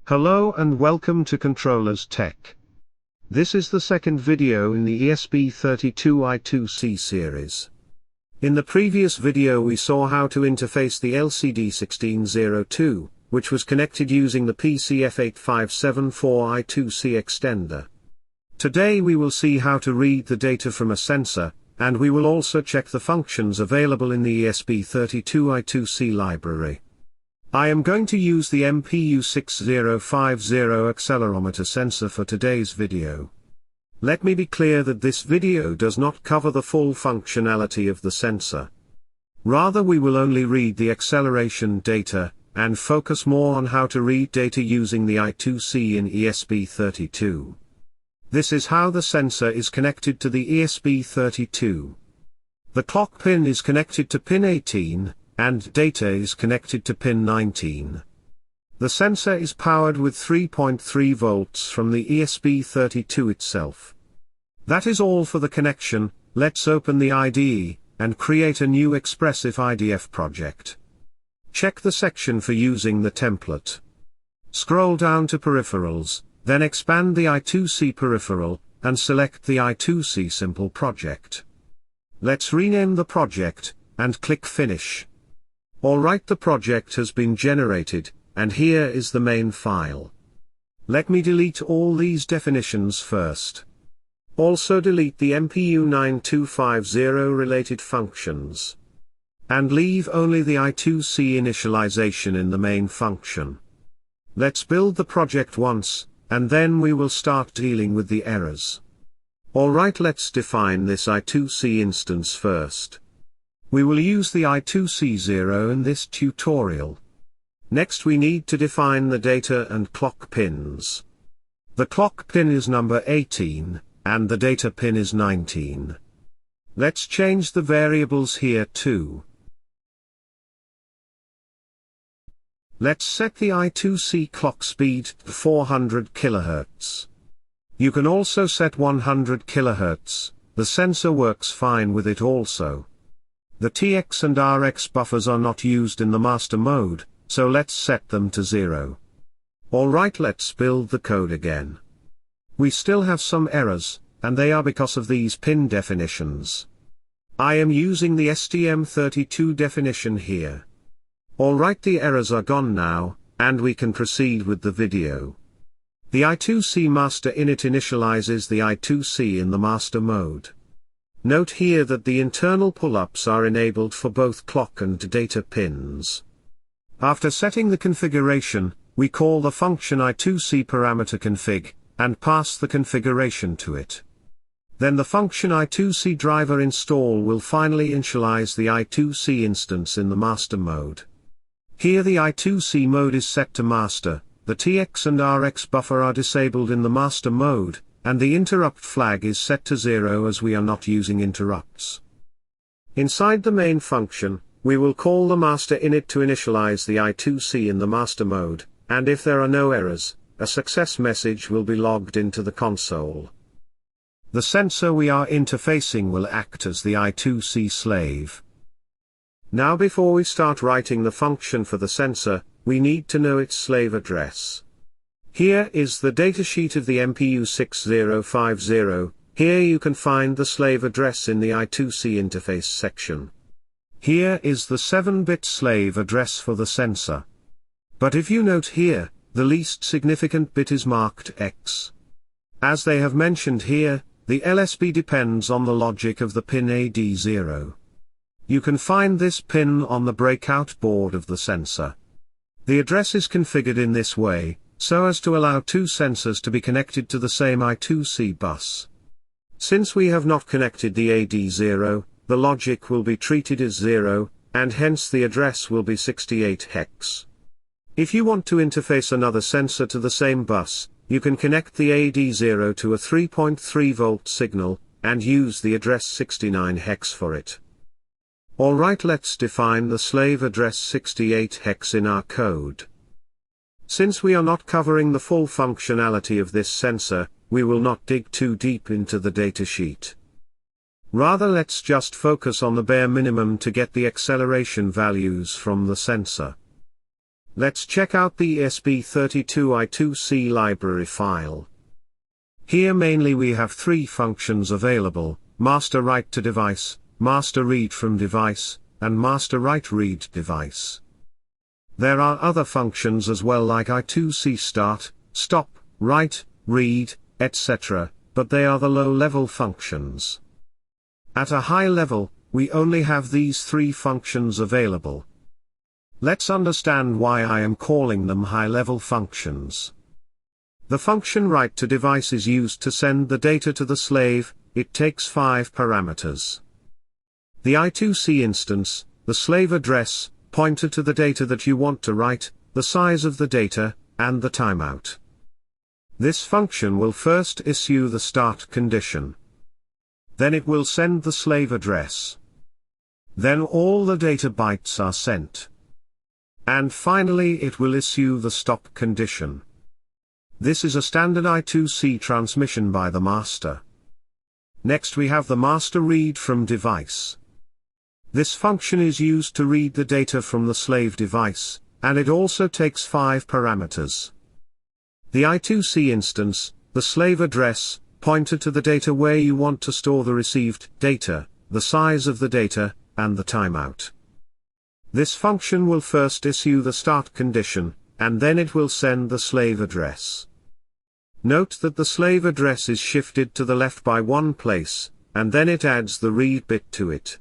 Hello and welcome to Controllers Tech. This is the second video in the ESP32 I2C series. In the previous video we saw how to interface the LCD1602, which was connected using the PCF8574 I2C extender. Today we will see how to read the data from a sensor, and we will also check the functions available in the ESP32 I2C library. I am going to use the MPU6050 accelerometer sensor for today's video. Let me be clear that this video does not cover the full functionality of the sensor. Rather, we will only read the acceleration data, and focus more on how to read data using the I2C in ESP32. This is how the sensor is connected to the ESP32. The clock pin is connected to pin 18, and data is connected to pin 19. The sensor is powered with 3.3 volts from the ESP32 itself. That is all for the connection. Let's open the IDE, and create a new expressive IDF project. Check the section for using the template. Scroll down to Peripherals, then expand the I2C peripheral, and select the I2C Simple project. Let's rename the project, and click Finish. Alright, the project has been generated, and here is the main file. Let me delete all these definitions first. Also delete the MPU6050 related functions. And leave only the I2C initialization in the main function. Let's build the project once, and then we will start dealing with the errors. Alright, let's define this I2C instance first. We will use the I2C0 in this tutorial. Next we need to define the data and clock pins. The clock pin is number 18, and the data pin is 19. Let's change the variables here too. Let's set the I2C clock speed to 400 kHz. You can also set 100 kHz, the sensor works fine with it also. The TX and RX buffers are not used in the master mode, so let's set them to 0. Alright, let's build the code again. We still have some errors, and they are because of these pin definitions. I am using the STM32 definition here. Alright, the errors are gone now, and we can proceed with the video. The I2C Master Init initializes the I2C in the master mode. Note here that the internal pull-ups are enabled for both clock and data pins. After setting the configuration, we call the function I2C parameter config, and pass the configuration to it. Then the function I2C driver install will finally initialize the I2C instance in the master mode. Here the I2C mode is set to master, the TX and RX buffer are disabled in the master mode, and the interrupt flag is set to 0 as we are not using interrupts. Inside the main function, we will call the master init to initialize the I2C in the master mode, and if there are no errors, a success message will be logged into the console. The sensor we are interfacing will act as the I2C slave. Now before we start writing the function for the sensor, we need to know its slave address. Here is the datasheet of the MPU6050, here you can find the slave address in the I2C interface section. Here is the 7-bit slave address for the sensor. But if you note here, the least significant bit is marked X. As they have mentioned here, the LSB depends on the logic of the pin AD0. You can find this pin on the breakout board of the sensor. The address is configured in this way, so as to allow two sensors to be connected to the same I2C bus. Since we have not connected the AD0, the logic will be treated as 0, and hence the address will be 68 hex. If you want to interface another sensor to the same bus, you can connect the AD0 to a 3.3 volt signal, and use the address 69 hex for it. Alright, let's define the slave address 68 hex in our code. Since we are not covering the full functionality of this sensor, we will not dig too deep into the datasheet. Rather, let's just focus on the bare minimum to get the acceleration values from the sensor. Let's check out the ESP32 I2C library file. Here mainly we have three functions available: master write to device, master read from device, and master write read device. There are other functions as well like I2C start, stop, write, read, etc., but they are the low-level functions. At a high level, we only have these three functions available. Let's understand why I am calling them high-level functions. The function write to device is used to send the data to the slave. It takes 5 parameters. The I2C instance, the slave address, pointer to the data that you want to write, the size of the data, and the timeout. This function will first issue the start condition. Then it will send the slave address. Then all the data bytes are sent. And finally it will issue the stop condition. This is a standard I2C transmission by the master. Next we have the master read from device. This function is used to read the data from the slave device, and it also takes 5 parameters. The I2C instance, the slave address, pointer to the data where you want to store the received data, the size of the data, and the timeout. This function will first issue the start condition, and then it will send the slave address. Note that the slave address is shifted to the left by 1 place, and then it adds the read bit to it.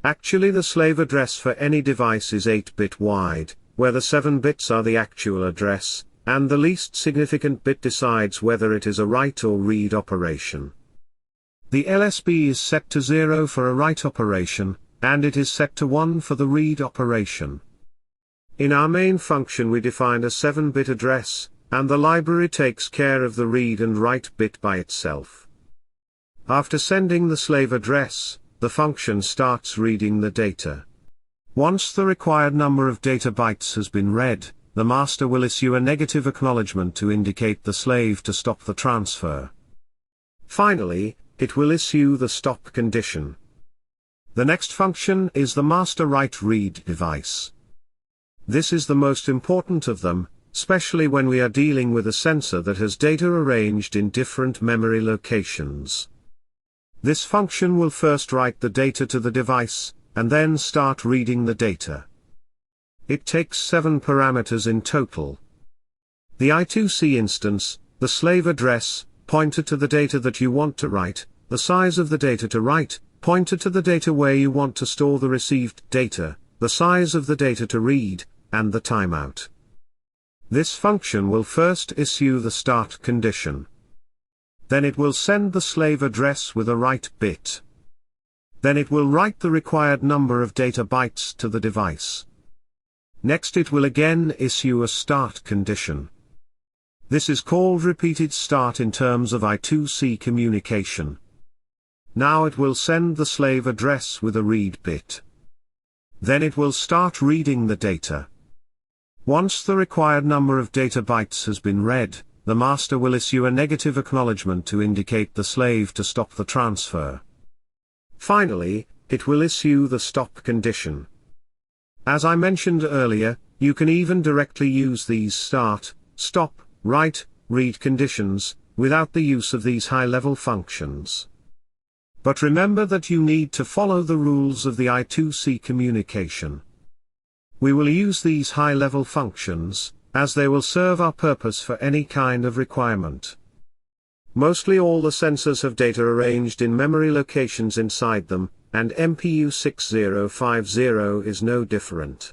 Actually the slave address for any device is 8-bit wide, where the 7 bits are the actual address, and the least significant bit decides whether it is a write or read operation. The LSB is set to 0 for a write operation, and it is set to 1 for the read operation. In our main function we defined a 7-bit address, and the library takes care of the read and write bit by itself. After sending the slave address, the function starts reading the data. Once the required number of data bytes has been read, the master will issue a negative acknowledgement to indicate the slave to stop the transfer. Finally, it will issue the stop condition. The next function is the master write read device. This is the most important of them, especially when we are dealing with a sensor that has data arranged in different memory locations. This function will first write the data to the device, and then start reading the data. It takes 7 parameters in total. The I2C instance, the slave address, pointer to the data that you want to write, the size of the data to write, pointer to the data where you want to store the received data, the size of the data to read, and the timeout. This function will first issue the start condition. Then it will send the slave address with a write bit. Then it will write the required number of data bytes to the device. Next it will again issue a start condition. This is called repeated start in terms of I2C communication. Now it will send the slave address with a read bit. Then it will start reading the data. Once the required number of data bytes has been read, the master will issue a negative acknowledgement to indicate the slave to stop the transfer. Finally, it will issue the stop condition. As I mentioned earlier, you can even directly use these start, stop, write, read conditions, without the use of these high-level functions. But remember that you need to follow the rules of the I2C communication. We will use these high-level functions, as they will serve our purpose for any kind of requirement. Mostly all the sensors have data arranged in memory locations inside them, and MPU6050 is no different.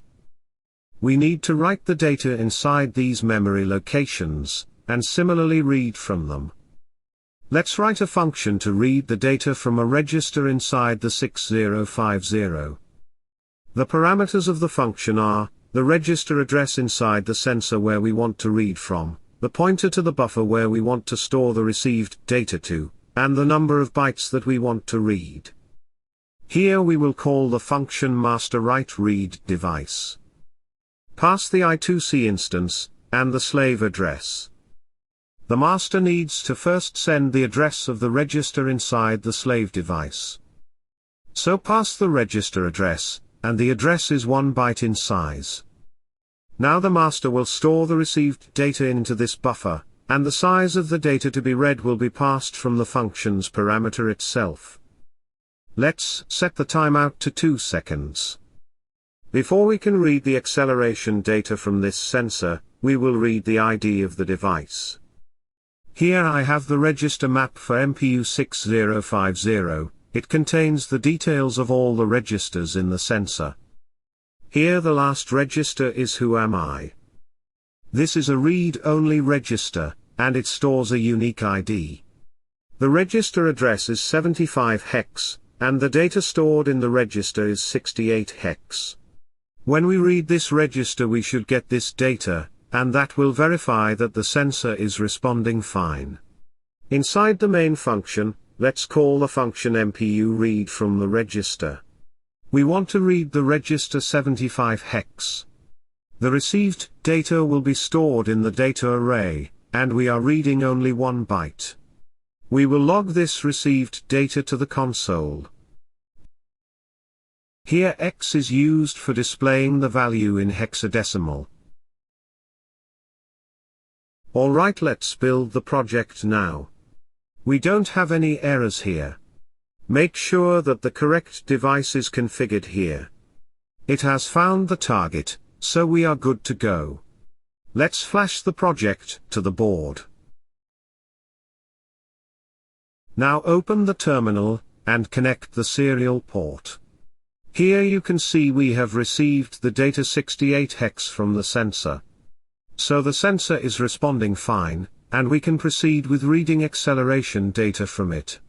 We need to write the data inside these memory locations, and similarly read from them. Let's write a function to read the data from a register inside the 6050. The parameters of the function are the register address inside the sensor where we want to read from, the pointer to the buffer where we want to store the received data to, and the number of bytes that we want to read. Here we will call the function master write read device. Pass the I2C instance, and the slave address. The master needs to first send the address of the register inside the slave device. So pass the register address, and the address is 1 byte in size. Now the master will store the received data into this buffer, and the size of the data to be read will be passed from the function's parameter itself. Let's set the timeout to 2 seconds. Before we can read the acceleration data from this sensor, we will read the ID of the device. Here I have the register map for MPU6050, it contains the details of all the registers in the sensor. Here the last register is Who Am I? This is a read-only register, and it stores a unique ID. The register address is 75 hex, and the data stored in the register is 68 hex. When we read this register we should get this data, and that will verify that the sensor is responding fine. Inside the main function, let's call the function MPU read from the register. We want to read the register 75 hex. The received data will be stored in the data array, and we are reading only 1 byte. We will log this received data to the console. Here X is used for displaying the value in hexadecimal. Alright, let's build the project now. We don't have any errors here. Make sure that the correct device is configured here. It has found the target, so we are good to go. Let's flash the project to the board. Now open the terminal, and connect the serial port. Here you can see we have received the data 68 hex from the sensor. So the sensor is responding fine, and we can proceed with reading acceleration data from it.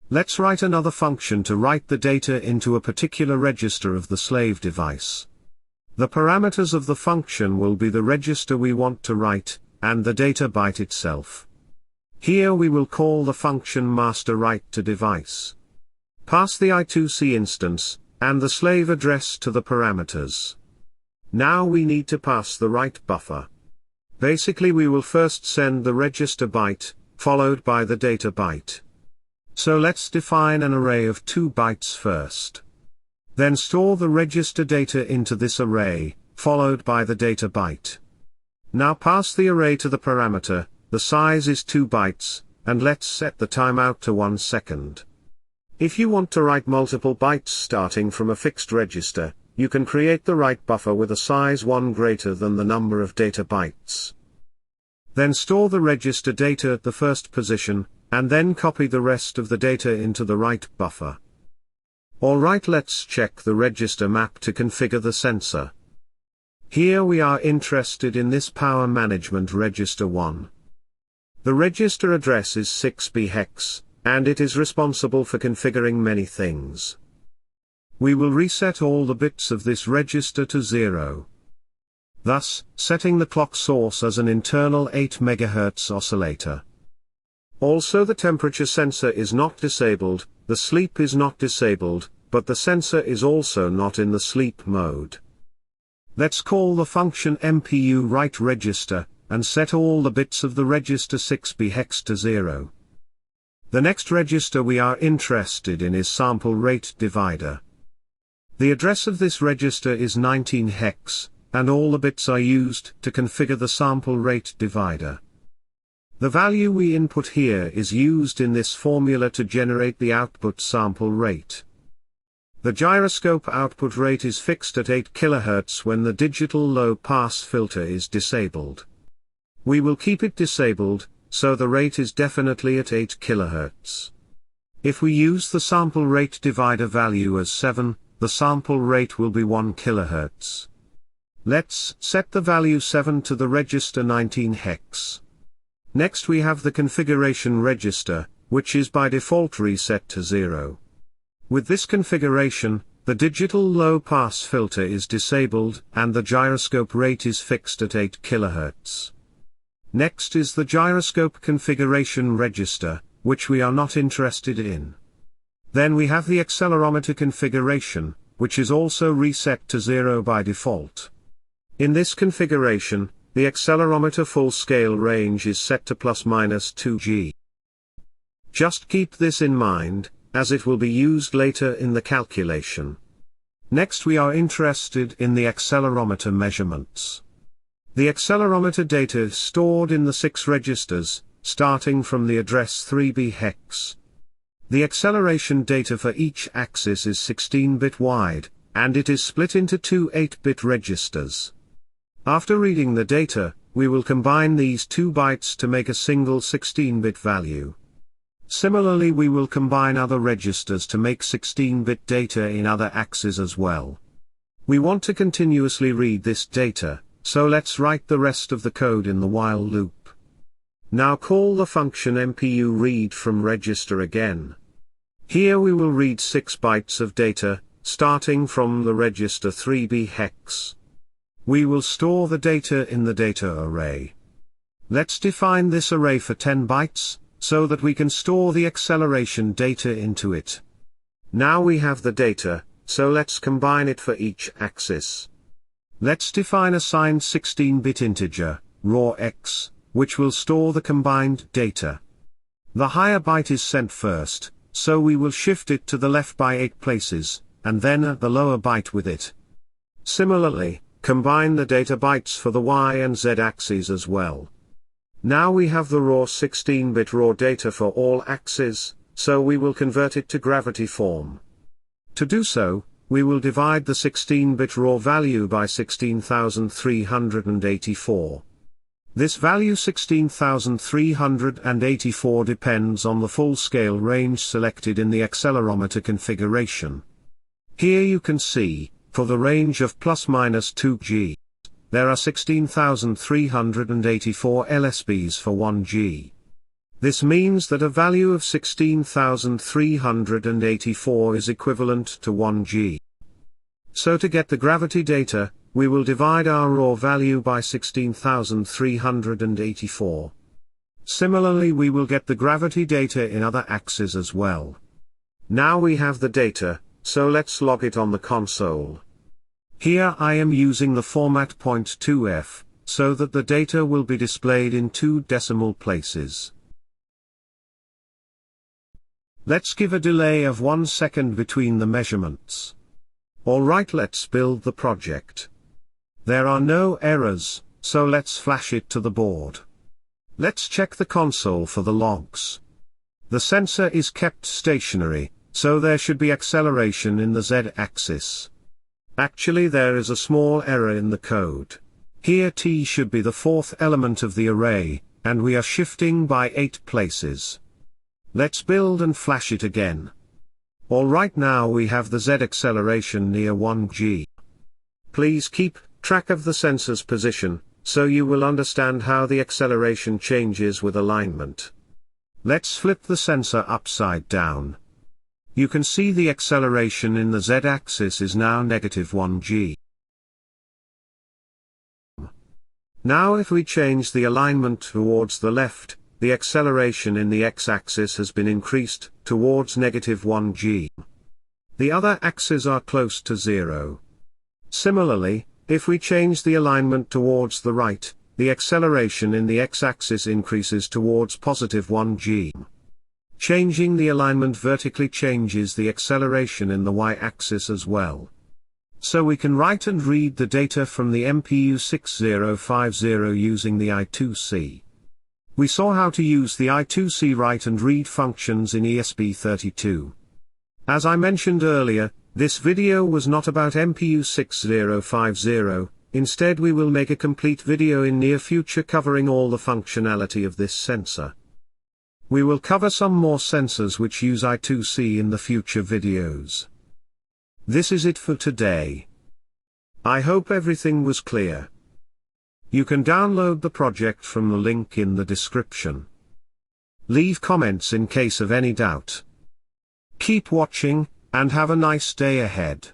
Let's write another function to write the data into a particular register of the slave device. The parameters of the function will be the register we want to write, and the data byte itself. Here we will call the function master write to device. Pass the I2C instance, and the slave address to the parameters. Now we need to pass the write buffer. Basically we will first send the register byte, followed by the data byte. So let's define an array of 2 bytes first. Then store the register data into this array, followed by the data byte. Now pass the array to the parameter, the size is 2 bytes, and let's set the timeout to 1 second. If you want to write multiple bytes starting from a fixed register, you can create the write buffer with a size 1 greater than the number of data bytes. Then store the register data at the first position, and then copy the rest of the data into the write buffer. Alright, let's check the register map to configure the sensor. Here we are interested in this power management register 1. The register address is 6B hex, and it is responsible for configuring many things. We will reset all the bits of this register to 0. Thus, setting the clock source as an internal 8 MHz oscillator. Also the temperature sensor is not disabled, the sleep is not disabled, but the sensor is also not in the sleep mode. Let's call the function MPU write register, and set all the bits of the register 6B hex to 0. The next register we are interested in is sample rate divider. The address of this register is 19 hex, and all the bits are used to configure the sample rate divider. The value we input here is used in this formula to generate the output sample rate. The gyroscope output rate is fixed at 8 kHz when the digital low-pass filter is disabled. We will keep it disabled, so the rate is definitely at 8 kHz. If we use the sample rate divider value as 7, the sample rate will be 1 kHz. Let's set the value 7 to the register 19 hex. Next we have the configuration register, which is by default reset to 0. With this configuration, the digital low-pass filter is disabled, and the gyroscope rate is fixed at 8 kHz. Next is the gyroscope configuration register, which we are not interested in. Then we have the accelerometer configuration, which is also reset to 0 by default. In this configuration, the accelerometer full-scale range is set to ±2 G. Just keep this in mind, as it will be used later in the calculation. Next we are interested in the accelerometer measurements. The accelerometer data is stored in the 6 registers, starting from the address 3B hex. The acceleration data for each axis is 16-bit wide, and it is split into 2 8-bit registers. After reading the data, we will combine these 2 bytes to make a single 16-bit value. Similarly, we will combine other registers to make 16-bit data in other axes as well. We want to continuously read this data, so let's write the rest of the code in the while loop. Now call the function MPU read from register again. Here we will read 6 bytes of data, starting from the register 3B hex. We will store the data in the data array. Let's define this array for 10 bytes, so that we can store the acceleration data into it. Now we have the data, so let's combine it for each axis. Let's define a signed 16-bit integer, raw x, which will store the combined data. The higher byte is sent first, so we will shift it to the left by 8 places, and then add the lower byte with it. Similarly, combine the data bytes for the y and z axes as well. Now we have the raw 16-bit raw data for all axes, so we will convert it to gravity form. To do so, we will divide the 16-bit raw value by 16,384. This value 16,384 depends on the full-scale range selected in the accelerometer configuration. Here you can see, for the range of ±2 G, there are 16,384 LSBs for 1 G. This means that a value of 16,384 is equivalent to 1 G. So to get the gravity data, we will divide our raw value by 16,384. Similarly, we will get the gravity data in other axes as well. Now we have the data, so let's log it on the console. Here I am using the format .2f, so that the data will be displayed in 2 decimal places. Let's give a delay of 1 second between the measurements. Alright, let's build the project. There are no errors, so let's flash it to the board. Let's check the console for the logs. The sensor is kept stationary, so there should be acceleration in the z-axis. Actually, there is a small error in the code. Here t should be the 4th element of the array, and we are shifting by 8 places. Let's build and flash it again. Alright, now we have the z acceleration near 1 G. Please keep track of the sensor's position, so you will understand how the acceleration changes with alignment. Let's flip the sensor upside down. You can see the acceleration in the z-axis is now -1 G. Now if we change the alignment towards the left, the acceleration in the x-axis has been increased towards -1 G. The other axes are close to 0. Similarly, if we change the alignment towards the right, the acceleration in the x-axis increases towards +1 G. Changing the alignment vertically changes the acceleration in the y-axis as well. So we can write and read the data from the MPU6050 using the I2C. We saw how to use the I2C write and read functions in ESP32. As I mentioned earlier, this video was not about MPU6050, instead we will make a complete video in near future covering all the functionality of this sensor. We will cover some more sensors which use I2C in the future videos. This is it for today. I hope everything was clear. You can download the project from the link in the description. Leave comments in case of any doubt. Keep watching, and have a nice day ahead.